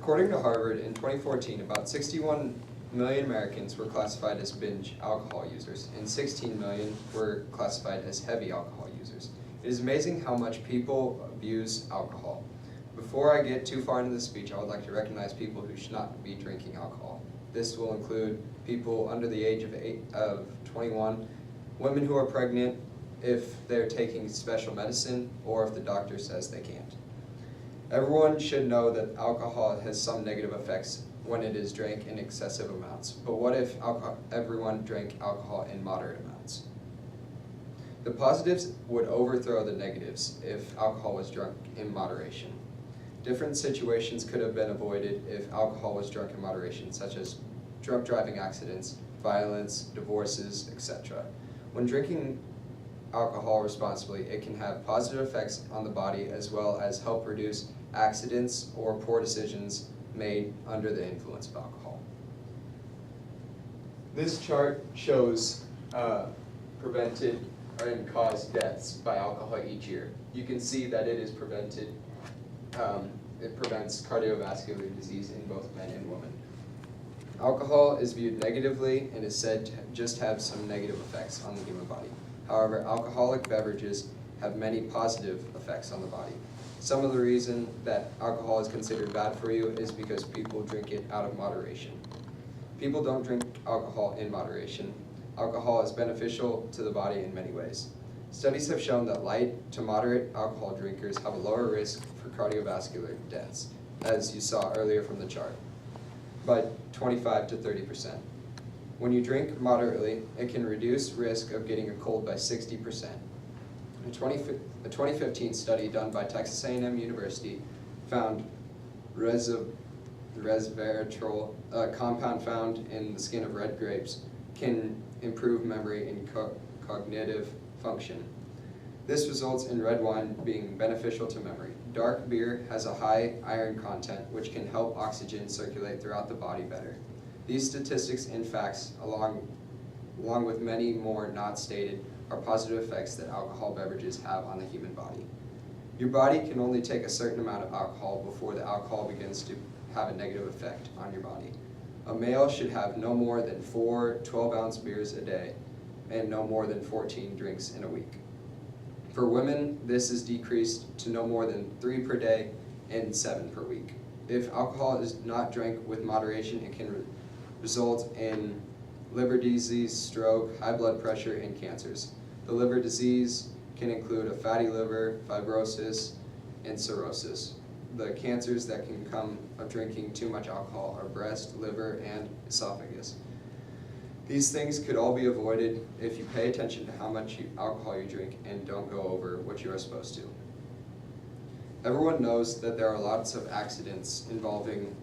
According to Harvard, in 2014, about 61 million Americans were classified as binge alcohol users, and 16 million were classified as heavy alcohol users. It is amazing how much people abuse alcohol. Before I get too far into the speech, I would like to recognize people who should not be drinking alcohol. This will include people under the age of 21, women who are pregnant, if they're taking special medicine, or if the doctor says they can't. Everyone should know that alcohol has some negative effects when it is drank in excessive amounts. But what if everyone drank alcohol in moderate amounts? The positives would overthrow the negatives if alcohol was drunk in moderation. Different situations could have been avoided if alcohol was drunk in moderation, such as drunk driving accidents, violence, divorces, etc. When drinking alcohol responsibly, it can have positive effects on the body as well as help reduce accidents or poor decisions made under the influence of alcohol. This chart shows prevented and caused deaths by alcohol each year. You can see that it is prevented. It prevents cardiovascular disease in both men and women. Alcohol is viewed negatively and is said to just have some negative effects on the human body. However, alcoholic beverages have many positive effects on the body. Some of the reason that alcohol is considered bad for you is because people drink it out of moderation. People don't drink alcohol in moderation. Alcohol is beneficial to the body in many ways. Studies have shown that light to moderate alcohol drinkers have a lower risk for cardiovascular deaths, as you saw earlier from the chart, by 25 to 30%. When you drink moderately, it can reduce risk of getting a cold by 60%. A 2015 study done by Texas A&M University found resveratrol, a compound found in the skin of red grapes, can improve memory and cognitive function. This results in red wine being beneficial to memory. Dark beer has a high iron content, which can help oxygen circulate throughout the body better. These statistics and facts, along with many more not stated, are positive effects that alcohol beverages have on the human body. Your body can only take a certain amount of alcohol before the alcohol begins to have a negative effect on your body. A male should have no more than 4 12-ounce beers a day and no more than 14 drinks in a week. For women, this is decreased to no more than 3 per day and 7 per week. If alcohol is not drank with moderation, it can result in liver disease, stroke, high blood pressure, and cancers. The liver disease can include a fatty liver, fibrosis, and cirrhosis. The cancers that can come of drinking too much alcohol are breast, liver, and esophagus. These things could all be avoided if you pay attention to how much alcohol you drink and don't go over what you are supposed to. Everyone knows that there are lots of accidents involving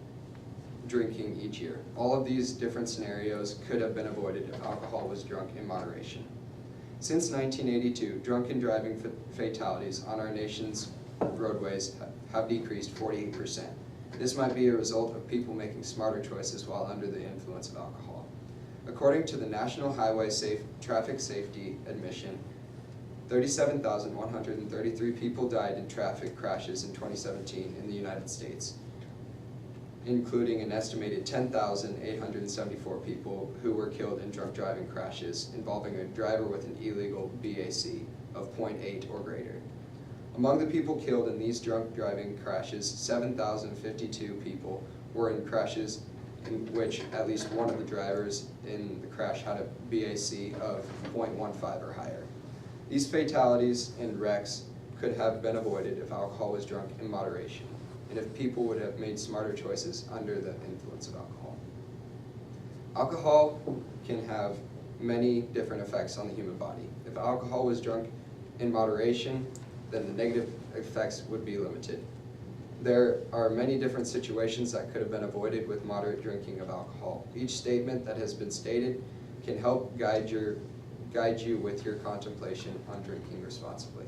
drinking each year. All of these different scenarios could have been avoided if alcohol was drunk in moderation. Since 1982, drunken driving fatalities on our nation's roadways have decreased 48%. This might be a result of people making smarter choices while under the influence of alcohol. According to the National Highway Traffic Safety Admission, 37,133 people died in traffic crashes in 2017 in the United States, including an estimated 10,874 people who were killed in drunk driving crashes involving a driver with an illegal BAC of 0.8 or greater. Among the people killed in these drunk driving crashes, 7,052 people were in crashes in which at least one of the drivers in the crash had a BAC of 0.15 or higher. These fatalities and wrecks could have been avoided if alcohol was drunk in moderation, and if people would have made smarter choices under the influence of alcohol. Alcohol can have many different effects on the human body. If alcohol was drunk in moderation, then the negative effects would be limited. There are many different situations that could have been avoided with moderate drinking of alcohol. Each statement that has been stated can help guide you with your contemplation on drinking responsibly.